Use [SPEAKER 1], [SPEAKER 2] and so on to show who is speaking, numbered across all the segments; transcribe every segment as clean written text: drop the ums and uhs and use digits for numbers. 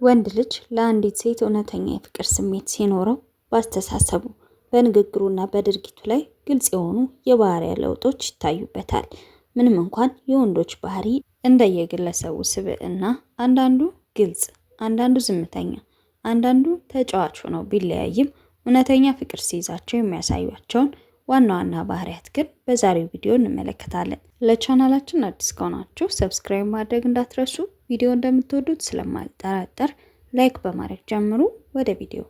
[SPEAKER 1] ወንድ ልጅ ለአንዲት ሴት እውነተኛ የፍቅር ስሜት ሲኖረው በአስተሳሰቡ፣ በንግግሩና በድርጊቱ ላይ ግልጽ የሆኑ የባህሪያ ለውጦች ይታዩበታል። ምንም እንኳን የወንዶች ባህሪ እንደየግለሰቡ ስብዕና አንዳንዱ ግልጽ፣ አንዳንዱ ዝምተኛ፣ አንዳንዱ ተጫዋች ሆነው ቢለያይም እውነተኛ ፍቅር ሲይዛቸው የሚያሳዩቸውን ዋና ዋና ባህሪያት ግን በዛሬው ቪዲዮ እንመለከታለን። ለቻናላችን አዲስ ከሆናችሁ ሰብስክራይብ ማድረግ እንዳትረሱ። ቪዲዮ እንደምትወዱት ስለማልጠራጠር ላይክ በማድረግ ጀምሩ። ወደ ቪዲዮ።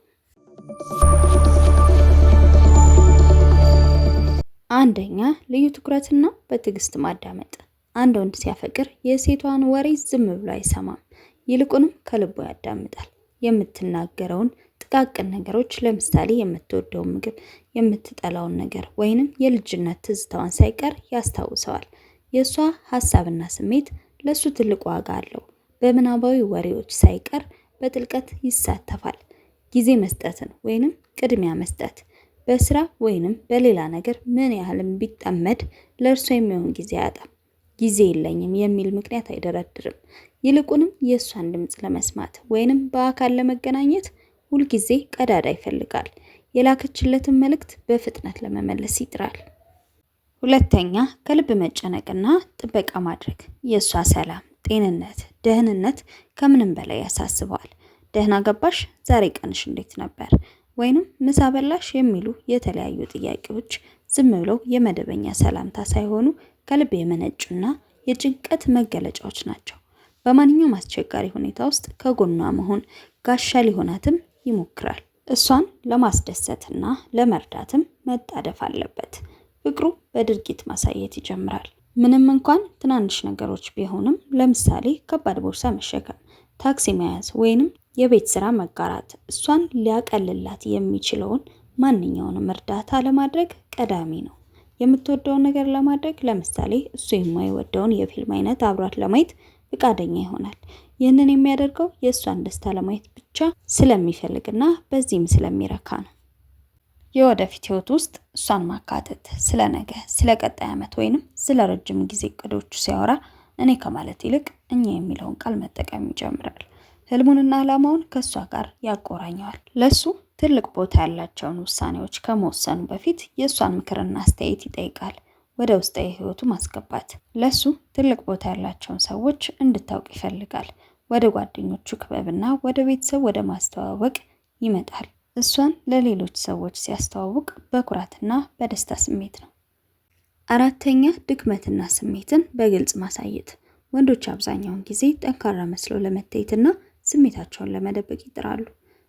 [SPEAKER 1] አንደኛ፣ ልዩ ትኩረትና በትዕግስት ማዳመጥ። አንድ ወንድ ሲያፈቅር የሴቷን ወሬ ዝም ብሎ አይሰማም፣ ይልቁንም ከልቡ ያዳምጣል። የምትናገረውን ጥቃቅን ነገሮች፣ ለምሳሌ የምትወደውን ምግብ፣ የምትጠላውን ነገር ወይንም የልጅነት ትዝታዋን ሳይቀር ያስታውሰዋል። የእሷ ሀሳብና ስሜት ለሱ ትልቅ ዋጋ አለው። በምናባዊ ወሬዎች ሳይቀር በጥልቀት ይሳተፋል። ጊዜ መስጠትን ወይንም ቅድሚያ መስጠት፣ በስራ ወይንም በሌላ ነገር ምን ያህልም ቢጠመድ ለእርሷ የሚሆን ጊዜ አያጣም። ጊዜ የለኝም የሚል ምክንያት አይደረድርም። ይልቁንም የእሷን ድምፅ ለመስማት ወይንም በአካል ለመገናኘት ሁልጊዜ ቀዳዳ ይፈልጋል። የላከችለትን መልእክት በፍጥነት ለመመለስ ይጥራል። ሁለተኛ፣ ከልብ መጨነቅና ጥበቃ ማድረግ። የእሷ ሰላም፣ ጤንነት፣ ደህንነት ከምንም በላይ ያሳስበዋል። ደህና ገባሽ? ዛሬ ቀንሽ እንዴት ነበር? ወይንም ምሳ በላሽ? የሚሉ የተለያዩ ጥያቄዎች ዝም ብለው የመደበኛ ሰላምታ ሳይሆኑ ከልብ የመነጩና የጭንቀት መገለጫዎች ናቸው። በማንኛውም አስቸጋሪ ሁኔታ ውስጥ ከጎኗ መሆን ጋሻ ሊሆናትም ይሞክራል። እሷን ለማስደሰትና ለመርዳትም መጣደፍ አለበት። ፍቅሩ በድርጊት ማሳየት ይጀምራል። ምንም እንኳን ትናንሽ ነገሮች ቢሆንም፣ ለምሳሌ ከባድ ቦርሳ መሸከም፣ ታክሲ መያዝ ወይንም የቤት ስራ መጋራት እሷን ሊያቀልላት የሚችለውን ማንኛውንም እርዳታ ለማድረግ ቀዳሚ ነው። የምትወደውን ነገር ለማድረግ፣ ለምሳሌ እሱ የማይወደውን የፊልም አይነት አብሯት ለማየት ፍቃደኛ ይሆናል። ይህንን የሚያደርገው የእሷን ደስታ ለማየት ብቻ ስለሚፈልግና በዚህም ስለሚረካ ነው። የወደፊት ህይወት ውስጥ እሷን ማካተት፣ ስለ ነገ፣ ስለ ቀጣይ ዓመት ወይንም ስለ ረጅም ጊዜ እቅዶቹ ሲያወራ እኔ ከማለት ይልቅ እኛ የሚለውን ቃል መጠቀም ይጀምራል። ህልሙንና ዓላማውን ከእሷ ጋር ያቆራኘዋል። ለሱ ትልቅ ቦታ ያላቸውን ውሳኔዎች ከመወሰኑ በፊት የእሷን ምክርና አስተያየት ይጠይቃል። ወደ ውስጣዊ ህይወቱ ማስገባት። ለሱ ትልቅ ቦታ ያላቸውን ሰዎች እንድታውቅ ይፈልጋል። ወደ ጓደኞቹ ክበብና ወደ ቤተሰብ ወደ ማስተዋወቅ ይመጣል። እሷን ለሌሎች ሰዎች ሲያስተዋውቅ በኩራትና በደስታ ስሜት ነው። አራተኛ፣ ድክመትና ስሜትን በግልጽ ማሳየት። ወንዶች አብዛኛውን ጊዜ ጠንካራ መስለው ለመታየትና ስሜታቸውን ለመደበቅ ይጥራሉ።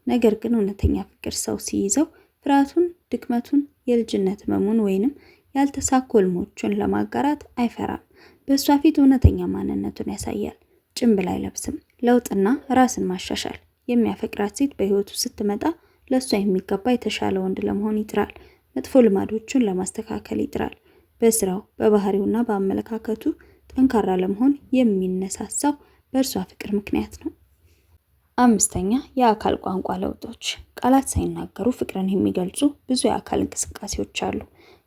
[SPEAKER 1] ነገር ግን እውነተኛ ፍቅር ሰው ሲይዘው ፍርሃቱን፣ ድክመቱን፣ የልጅነት ህመሙን ወይንም ያልተሳኩ ህልሞቹን ለማጋራት አይፈራም። በእሷ ፊት እውነተኛ ማንነቱን ያሳያል። ጭንብል አይለብስም። ለውጥና ራስን ማሻሻል። የሚያፈቅራት ሴት በህይወቱ ስትመጣ ለእሷ የሚገባ የተሻለ ወንድ ለመሆን ይጥራል። መጥፎ ልማዶቹን ለማስተካከል ይጥራል። በስራው፣ በባህሪውና በአመለካከቱ ጠንካራ ለመሆን የሚነሳሳው በእርሷ ፍቅር ምክንያት ነው። አምስተኛ፣ የአካል ቋንቋ ለውጦች። ቃላት ሳይናገሩ ፍቅርን የሚገልጹ ብዙ የአካል እንቅስቃሴዎች አሉ።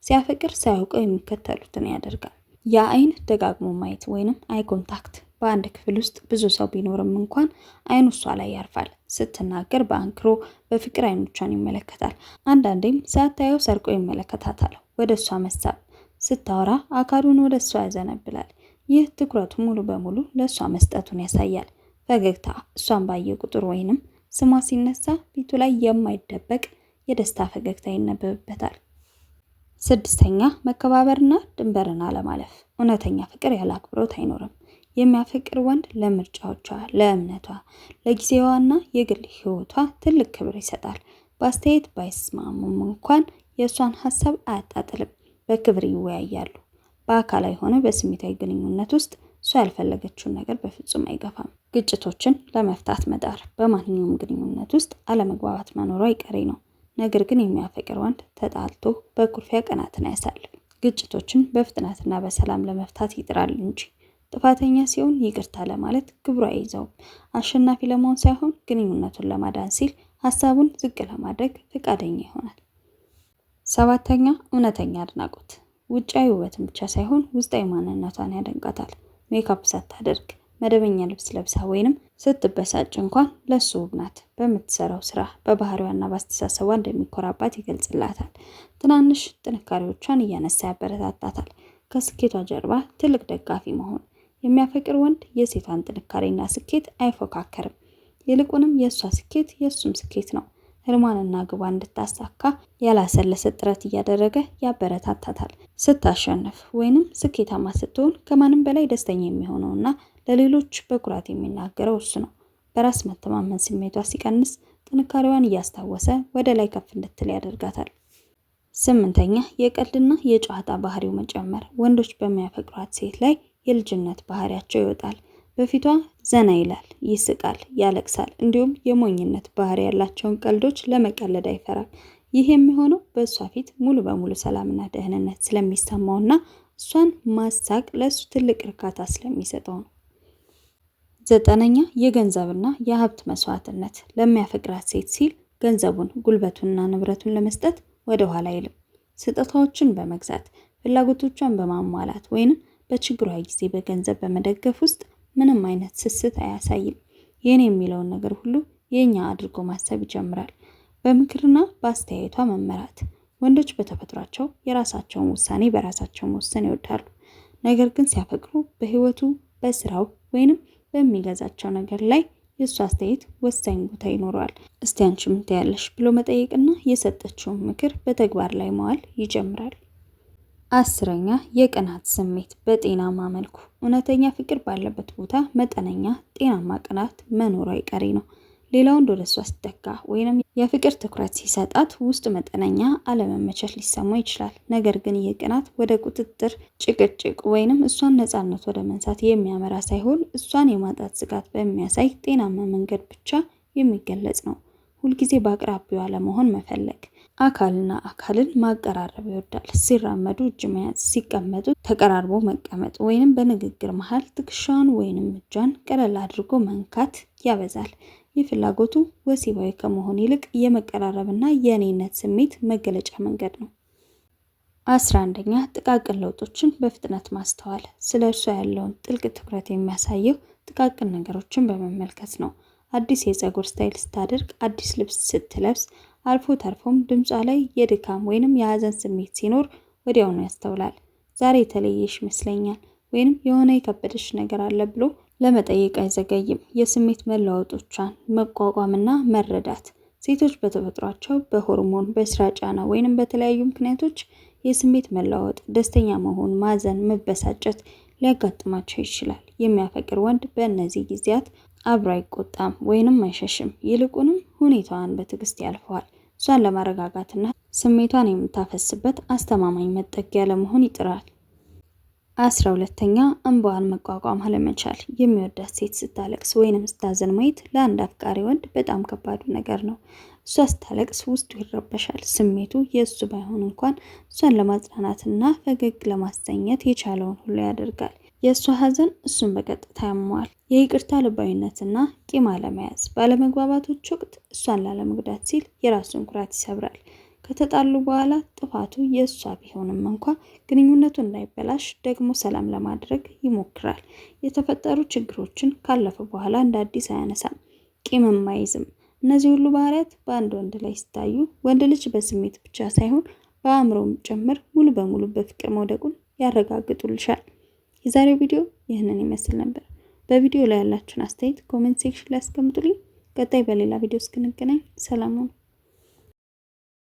[SPEAKER 1] ሲያፈቅር ሳያውቀው የሚከተሉትን ያደርጋል። የአይን ደጋግሞ ማየት ወይንም አይ ኮንታክት። በአንድ ክፍል ውስጥ ብዙ ሰው ቢኖርም እንኳን አይኑ እሷ ላይ ያርፋል። ስትናገር በአንክሮ በፍቅር አይኖቿን ይመለከታል። አንዳንዴም ሳታየው ሰርቆ ይመለከታታል። ወደ እሷ መሳብ። ስታወራ አካሉን ወደ እሷ ያዘነብላል። ይህ ትኩረቱ ሙሉ በሙሉ ለእሷ መስጠቱን ያሳያል። ፈገግታ። እሷን ባየ ቁጥር ወይንም ስሟ ሲነሳ ፊቱ ላይ የማይደበቅ የደስታ ፈገግታ ይነበብበታል። ስድስተኛ፣ መከባበርና ድንበርን አለማለፍ። እውነተኛ ፍቅር ያለ አክብሮት አይኖርም። የሚያፈቅር ወንድ ለምርጫዎቿ፣ ለእምነቷ፣ ለጊዜዋና የግል ህይወቷ ትልቅ ክብር ይሰጣል። በአስተያየት ባይስማሙም እንኳን የእሷን ሀሳብ አያጣጥልም። በክብር ይወያያሉ። በአካላዊ ሆነ በስሜታዊ ግንኙነት ውስጥ እሷ ያልፈለገችውን ነገር በፍጹም አይገፋም። ግጭቶችን ለመፍታት መጣር። በማንኛውም ግንኙነት ውስጥ አለመግባባት መኖሩ አይቀሬ ነው። ነገር ግን የሚያፈቅር ወንድ ተጣልቶ በኩርፊያ ቀናትን አያሳልፍም። ግጭቶችን በፍጥነትና በሰላም ለመፍታት ይጥራል እንጂ ጥፋተኛ ሲሆን ይቅርታ ለማለት ግብሩ አይይዘውም። አሸናፊ ለመሆን ሳይሆን ግንኙነቱን ለማዳን ሲል ሀሳቡን ዝቅ ለማድረግ ፈቃደኛ ይሆናል። ሰባተኛ፣ እውነተኛ አድናቆት። ውጫዊ ውበትን ብቻ ሳይሆን ውስጣዊ ማንነቷን ያደንቃታል። ሜካፕ ሳታደርግ መደበኛ ልብስ ለብሳ ወይንም ስትበሳጭ እንኳን ለሱ ውብ ናት። በምትሰራው ስራ በባህሪዋና በአስተሳሰቧ እንደሚኮራባት ይገልጽላታል። ትናንሽ ጥንካሬዎቿን እያነሳ ያበረታታታል። ከስኬቷ ጀርባ ትልቅ ደጋፊ መሆን። የሚያፈቅር ወንድ የሴቷን ጥንካሬና ስኬት አይፎካከርም። ይልቁንም የእሷ ስኬት የእሱም ስኬት ነው። ህልሟንና ግቧን እንድታሳካ ያላሰለሰ ጥረት እያደረገ ያበረታታታል። ስታሸንፍ ወይንም ስኬታማ ስትሆን ከማንም በላይ ደስተኛ የሚሆነውና ለሌሎች በኩራት የሚናገረው እሱ ነው። በራስ መተማመን ስሜቷ ሲቀንስ ጥንካሬዋን እያስታወሰ ወደ ላይ ከፍ እንድትል ያደርጋታል። 8ኛ የቀልድና የጨዋታ ባህሪው መጨመር። ወንዶች በሚያፈቅሯት ሴት ላይ የልጅነት ባህሪያቸው ይወጣል። በፊቷ ዘና ይላል፣ ይስቃል፣ ያለቅሳል። እንዲሁም የሞኝነት ባህሪ ያላቸውን ቀልዶች ለመቀለድ አይፈራም። ይህ የሚሆነው በእሷ ፊት ሙሉ በሙሉ ሰላምና ደህንነት ስለሚሰማውና እሷን ማሳቅ ለእሱ ትልቅ እርካታ ስለሚሰጠው ነው። 9ኛ የገንዘብና የሀብት መስዋዕትነት። ለሚያፈቅራት ሴት ሲል ገንዘቡን፣ ጉልበቱንና ንብረቱን ለመስጠት ወደ ኋላ አይልም። ስጦታዎችን በመግዛት ፍላጎቶቿን በማሟላት ወይንም በችግሯ ጊዜ በገንዘብ በመደገፍ ውስጥ ምንም አይነት ስስት አያሳይም። ይህን የሚለውን ነገር ሁሉ የኛ አድርጎ ማሰብ ይጀምራል። በምክርና በአስተያየቷ መመራት። ወንዶች በተፈጥሯቸው የራሳቸውን ውሳኔ በራሳቸው መወሰን ይወዳሉ። ነገር ግን ሲያፈቅሩ በህይወቱ፣ በስራው ወይንም በሚገዛቸው ነገር ላይ የእሱ አስተያየት ወሳኝ ቦታ ይኖረዋል። እስቲ አንቺ ምን ትያለሽ ብሎ መጠየቅና የሰጠችውን ምክር በተግባር ላይ መዋል ይጀምራል። 10ኛ የቅናት ስሜት በጤናማ መልኩ። እውነተኛ ፍቅር ባለበት ቦታ መጠነኛ ጤናማ ቅናት መኖሩ አይቀሬ ነው። ሌላ ወንድ ወደ እሷ ሲጠጋ ወይንም የፍቅር ትኩረት ሲሰጣት ውስጥ መጠነኛ አለመመቸት ሊሰማው ይችላል። ነገር ግን ይህ ቅናት ወደ ቁጥጥር፣ ጭቅጭቅ ወይንም እሷን ነፃነት ወደ መንሳት የሚያመራ ሳይሆን እሷን የማጣት ስጋት በሚያሳይ ጤናማ መንገድ ብቻ የሚገለጽ ነው። ሁልጊዜ በአቅራቢያዋ ለመሆን መፈለግ። አካልና አካልን ማቀራረብ ይወዳል። ሲራመዱ እጅ መያዝ፣ ሲቀመጡ ተቀራርቦ መቀመጥ ወይንም በንግግር መሃል ትከሻዋን ወይንም እጇን ቀለል አድርጎ መንካት ያበዛል። ይህ ፍላጎቱ ወሲባዊ ከመሆን ይልቅ የመቀራረብና የእኔነት ስሜት መገለጫ መንገድ ነው። 11ኛ ጥቃቅን ለውጦችን በፍጥነት ማስተዋል። ስለ እርሷ ያለውን ጥልቅ ትኩረት የሚያሳየው ጥቃቅን ነገሮችን በመመልከት ነው። አዲስ የፀጉር ስታይል ስታደርግ፣ አዲስ ልብስ ስትለብስ፣ አልፎ ተርፎም ድምጿ ላይ የድካም ወይንም የሀዘን ስሜት ሲኖር ወዲያውኑ ያስተውላል። ዛሬ የተለየሽ ይመስለኛል ወይንም የሆነ የከበደሽ ነገር አለ ብሎ ለመጠየቅ አይዘገይም። የስሜት መለዋወጦቿን መቋቋምና መረዳት። ሴቶች በተፈጥሯቸው በሆርሞን፣ በስራ ጫና ወይንም በተለያዩ ምክንያቶች የስሜት መለዋወጥ፣ ደስተኛ መሆን፣ ማዘን፣ መበሳጨት ሊያጋጥማቸው ይችላል። የሚያፈቅር ወንድ በእነዚህ ጊዜያት አብሮ አይቆጣም ወይንም አይሸሽም። ይልቁንም ሁኔታዋን በትዕግስት ያልፈዋል። እሷን ለማረጋጋትና ስሜቷን የምታፈስበት አስተማማኝ መጠጊያ ለመሆን ይጥራል። 12ኛ እንባዋን መቋቋም አለመቻል። የሚወዳት ሴት ስታለቅስ ወይንም ስታዘን ማየት ለአንድ አፍቃሪ ወንድ በጣም ከባዱ ነገር ነው። እሷ ስታለቅስ ውስጡ ይረበሻል። ስሜቱ የእሱ ባይሆን እንኳን እሷን ለማጽናናትና ፈገግ ለማሰኘት የቻለውን ሁሉ ያደርጋል። የእሷ ሀዘን እሱን በቀጥታ ያመዋል። የይቅርታ ልባዊነትና ቂም አለመያዝ። ባለመግባባቶች ወቅት እሷን ላለመጉዳት ሲል የራሱን ኩራት ይሰብራል። ከተጣሉ በኋላ ጥፋቱ የእሷ ቢሆንም እንኳ ግንኙነቱ እንዳይበላሽ ደግሞ ሰላም ለማድረግ ይሞክራል። የተፈጠሩ ችግሮችን ካለፈ በኋላ እንደ አዲስ አያነሳም፣ ቂምም አይዝም። እነዚህ ሁሉ ባህሪያት በአንድ ወንድ ላይ ሲታዩ ወንድ ልጅ በስሜት ብቻ ሳይሆን በአእምሮም ጭምር ሙሉ በሙሉ በፍቅር መውደቁን ያረጋግጡልሻል። የዛሬው ቪዲዮ ይህንን ይመስል ነበር። በቪዲዮ ላይ ያላችሁን አስተያየት ኮሜንት ሴክሽን ላይ አስቀምጡልኝ። ቀጣይ በሌላ ቪዲዮ እስክንገናኝ ሰላም ሁኑ።